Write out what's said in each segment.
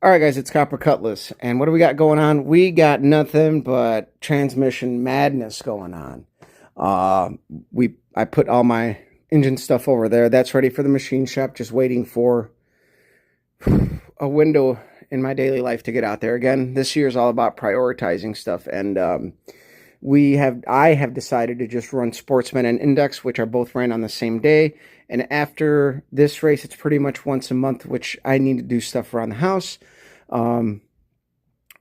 All right, guys, it's Copper Cutlass, and what do we got going on? We got nothing but transmission madness going on. Uh, I put all my engine stuff over there. That's ready for the machine shop. Just waiting for a window in my daily life to get out there again. This year is all about prioritizing stuff, and I have decided to just run Sportsman and Index, which are both ran on the same day. And after this race, it's pretty much once a month, which I need to do stuff around the house. Um,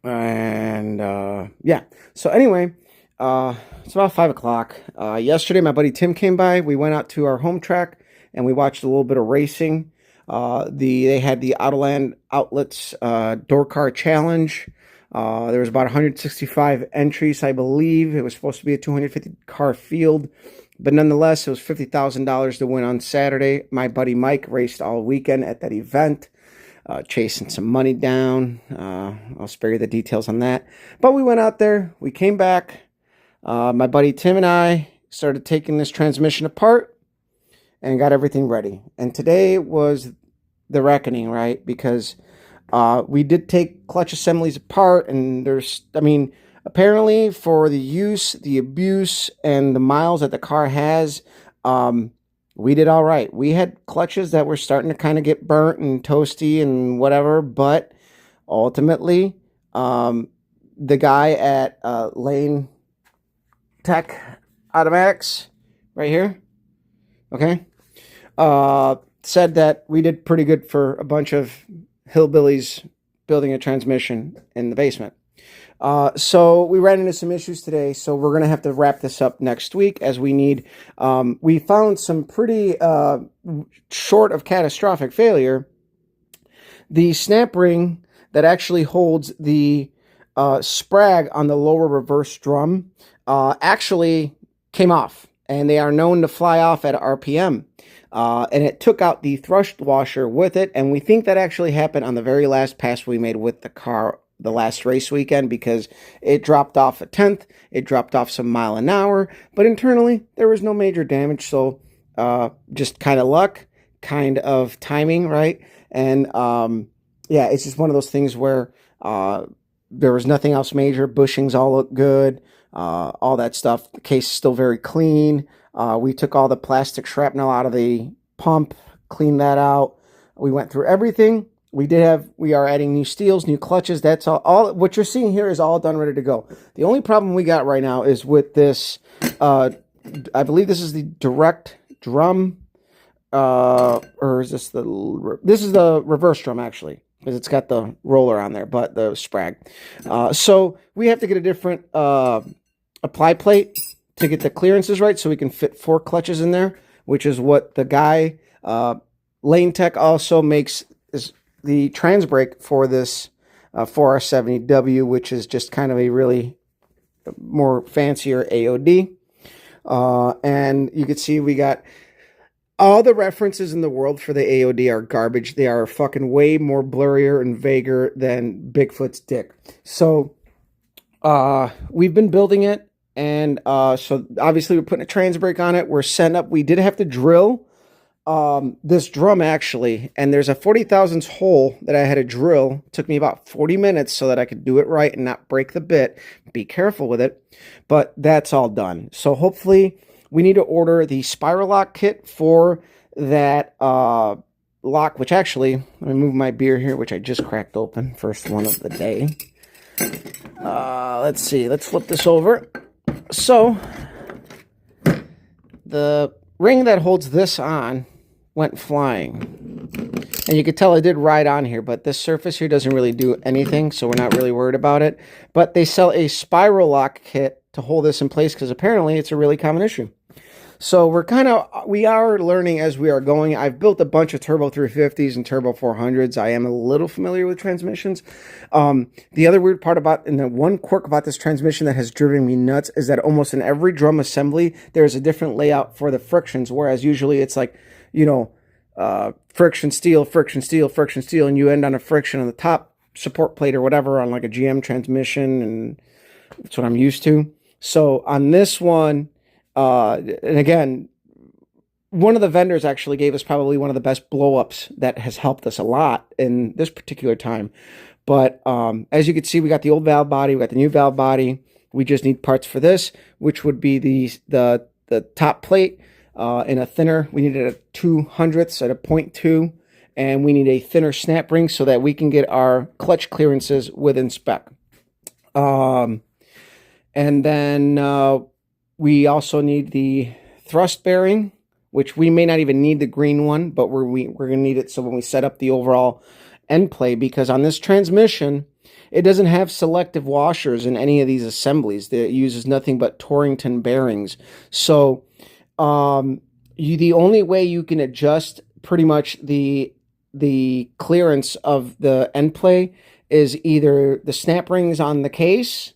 yeah. So anyway, it's about 5 o'clock. Yesterday, my buddy Tim came by. We went out to our home track and we watched a little bit of racing. They had the Autoland Outlets Door Car Challenge. There was about 165 entries, I believe. It was supposed to be a 250 car field, but nonetheless, it was $50,000 to win on Saturday. My buddy Mike raced all weekend at that event, chasing some money down. I'll spare you the details on that. But we went out there. We came back. My buddy Tim and I started taking this transmission apart and got everything ready. And today was the reckoning, right? Because we did take clutch assemblies apart, and apparently for the use, the abuse, and the miles that the car has, we did all right. We had clutches that were starting to kind of get burnt and toasty and whatever, but ultimately, the guy at Lane Tech Automatics, right here, okay, said that we did pretty good for a bunch of hillbillies building a transmission in the basement. So we ran into some issues today, so we're going to have to wrap this up next week as we found some pretty short of catastrophic failure. The snap ring that actually holds the sprag on the lower reverse drum actually came off, and they are known to fly off at RPM. And it took out the thrust washer with it, and we think that actually happened on the very last pass we made with the car the last race weekend, because it dropped off a tenth, it dropped off some mile an hour, but internally there was no major damage. So just kind of luck, kind of timing, right? And yeah, it's just one of those things where there was nothing else major. Bushings all look good, all that stuff. The case is still very clean. We took all the plastic shrapnel out of the pump, cleaned that out. We went through everything. We are adding new steels, new clutches. That's all what you're seeing here is all done, ready to go. The only problem we got right now is with this, I believe this is the direct drum, or is this this is the reverse drum actually, because it's got the roller on there, but the sprag. So we have to get a different apply plate to get the clearances right, so we can fit 4 clutches in there, which is what the guy, Lane Tech, also makes is the trans brake for this 4R70W, which is just kind of a really more fancier AOD. And you can see we got all the references in the world for the AOD are garbage. They are fucking way more blurrier and vaguer than Bigfoot's dick. So we've been building it. And so obviously we're putting a trans brake on it. We're setting up. We did have to drill this drum actually. And there's a 40 thousandths hole that I had to drill. It took me about 40 minutes so that I could do it right and not break the bit. Be careful with it. But that's all done. So hopefully we need to order the spiral lock kit for that lock, which actually, let me move my beer here, which I just cracked open. First one of the day. Let's see. Let's flip this over. So, the ring that holds this on went flying. And you could tell I did ride on here, but this surface here doesn't really do anything, so we're not really worried about it. But they sell a spiral lock kit to hold this in place, because apparently it's a really common issue. So we are learning as we are going. I've built a bunch of Turbo 350s and Turbo 400s. I am a little familiar with transmissions. The other weird part and the one quirk about this transmission that has driven me nuts is that almost in every drum assembly, there's a different layout for the frictions, whereas usually it's like, friction steel, friction steel, friction steel, and you end on a friction on the top support plate or whatever on like a GM transmission, and that's what I'm used to. So on this one, and again, one of the vendors actually gave us probably one of the best blow-ups that has helped us a lot in this particular time. But as you can see, we got the old valve body, we got the new valve body. We just need parts for this, which would be the top plate and a thinner. We needed a 2/100ths at a 0.2, and we need a thinner snap ring so that we can get our clutch clearances within spec. And then we also need the thrust bearing, which we may not even need the green one, but we're going to need it so when we set up the overall end play, because on this transmission, it doesn't have selective washers in any of these assemblies. It uses nothing but Torrington bearings. So the only way you can adjust pretty much the clearance of the end play is either the snap rings on the case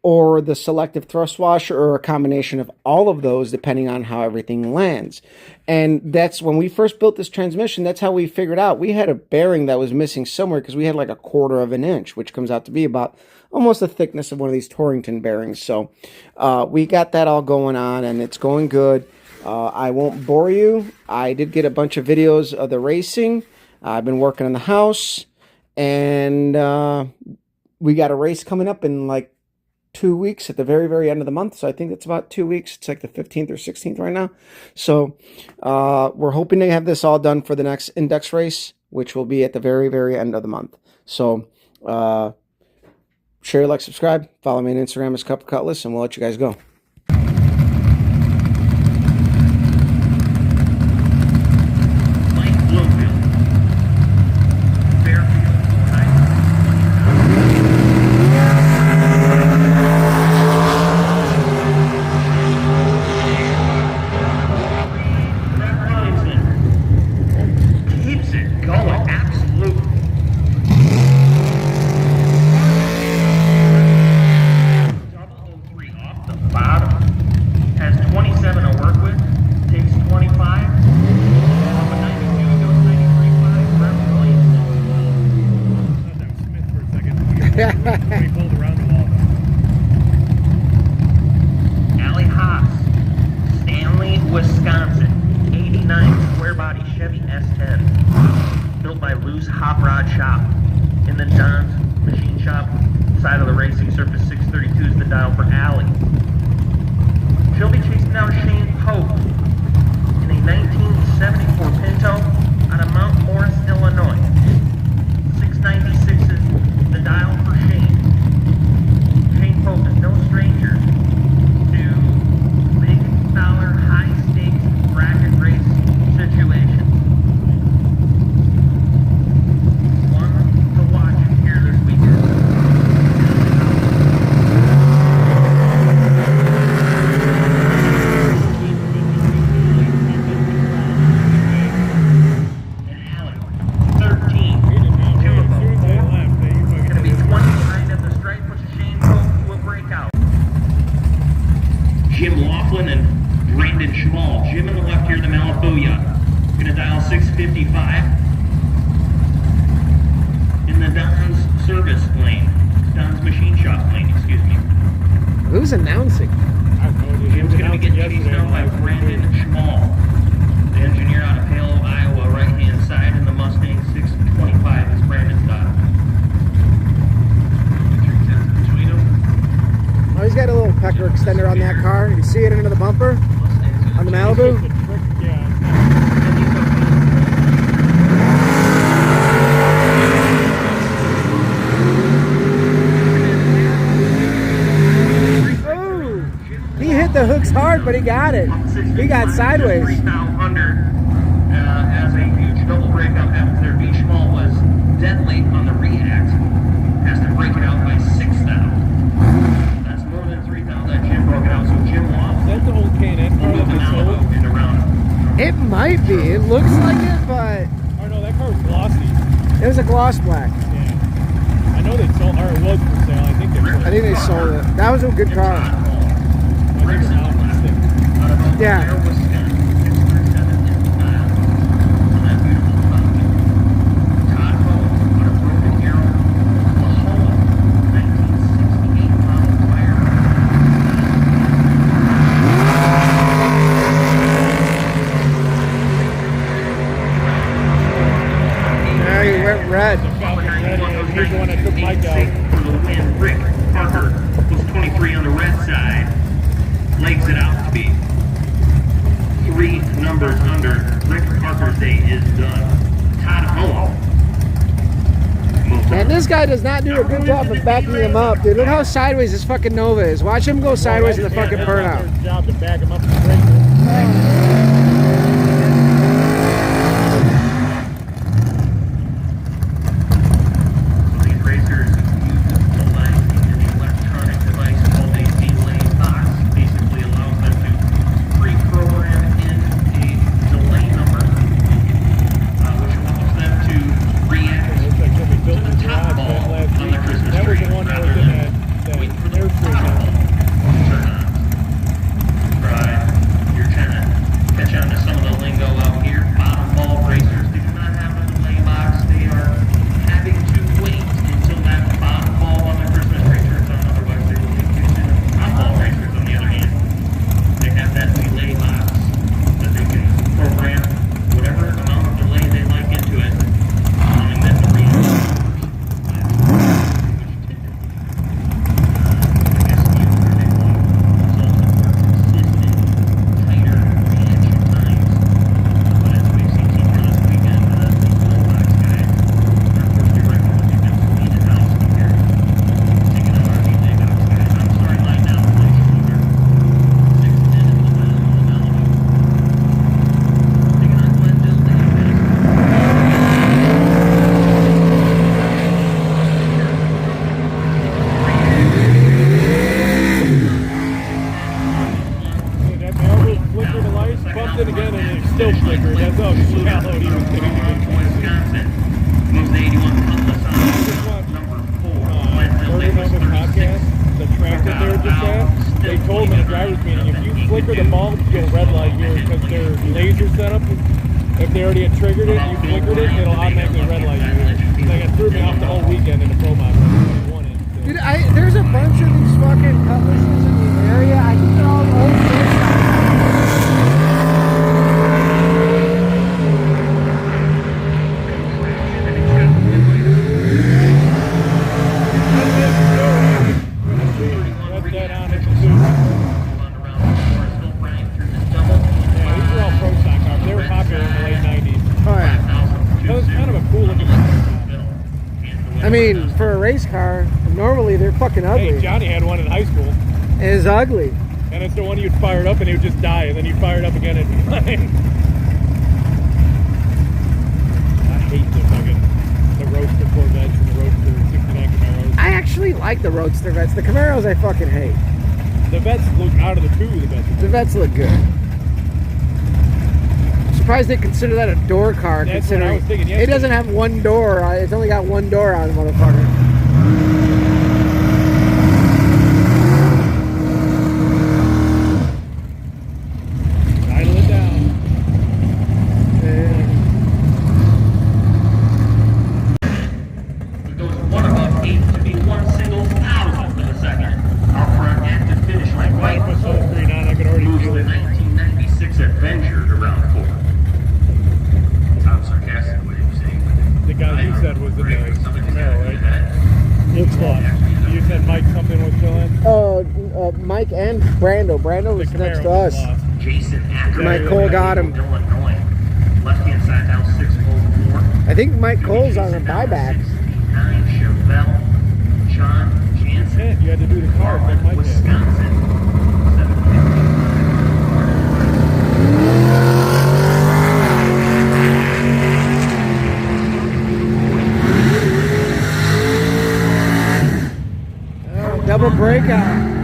or the selective thrust washer, or a combination of all of those, depending on how everything lands. And that's when we first built this transmission, that's how we figured out we had a bearing that was missing somewhere, because we had like 1/4 of an inch, which comes out to be about almost the thickness of one of these Torrington bearings. So we got that all going on, and it's going good. I won't bore you. I did get a bunch of videos of the racing. I've been working on the house, and we got a race coming up in like 2 weeks at the very, very end of the month. So I think it's about 2 weeks. It's like the 15th or 16th right now. So we're hoping to have this all done for the next index race, which will be at the very, very end of the month. So share, like, subscribe. Follow me on Instagram as Cup of Cutlass, and we'll let you guys go. Alley Haas, Stanley, Wisconsin, 89 square body Chevy S10, built by Lou's Hot Rod Shop. In the Don's Machine Shop, side of the racing surface 632 is the dial for Alley. She'll be chasing down Shane Pope in a 1974 Pinto out of Mount Morris, Illinois. 696 is the dial for Shane. Shane Pope is no stranger to big dollar, high stakes bracket race situations. One to watch here this weekend. Jim in the left here, the Malibuya. Gonna dial 655. In the Don's service lane. Don's Machine Shop lane, excuse me. Who's announcing? Jim's gonna be getting chased down by Brandon Schmall, the engineer out of Palo, Iowa, right hand side, and the Mustang 625 is Brandon's dial. Between them. Oh, he's got a little pecker extender on that car. You see it under the bumper? On the Malibu? Oh, he hit the hooks hard, but he got it. He got sideways. As a huge double breakout happens there, B. Schmall was dead late on the react. Has to break it out by 6,000. That's more than 3,000 that Jim broke it out. So Jim lost. That's the old K&N car. It might be. It looks like it, but... Oh no, that car was glossy. It was a gloss black. Yeah. I know they sold, or it was for sale. I think they sold it. That was a good car. Yeah. He's the one that took Mike out. For the win, Rick Parker, who's 23 on the red side, legs it out to be 3 numbers under. Rick Parker's day is done. Todd Hull. And this guy does not do a good job of backing him up, dude. Look how sideways this fucking Nova is. Watch him go sideways in the fucking burnout. Job to back him up the breaker. There's a bunch of these fucking cutlasses in the area. I think they're all old I mean, for a race car, normally they're fucking ugly. Hey, Johnny had one in high school. It is ugly. And it's the one you'd fire it up and it would just die, and then you'd fire it up again and it'd be fine. I hate the Roadster Corvettes and the Roadster 69 Camaros. I actually like the Roadster Vets. The Camaros I fucking hate. The Vets look, out of the two, the Vets. The Vets look good. Surprised they consider that a door car. That's considering what I was thinking it doesn't have one door. It's only got one door on the motherfucker. Idle it down. It goes 1 above 8 to be 1 single thousandth of a second. Out front at the finish line, If I put sunscreen on, I could already moves feel the it. 1996 Avenger to round 4. I'm sarcastic with you saying. The guy you said was in the Camaro, right? Which one? You said Mike something was still in? Oh, Mike and Brando. Brando was next to us. Jason Acker. Mike Cole got him. Illinois. Left-hand side down 604. I think Mike Cole's on a buyback. 9 Chevelle. John Jansen. Shit, you had to do the car, but Mike did. Wisconsin. 750. Double breakout.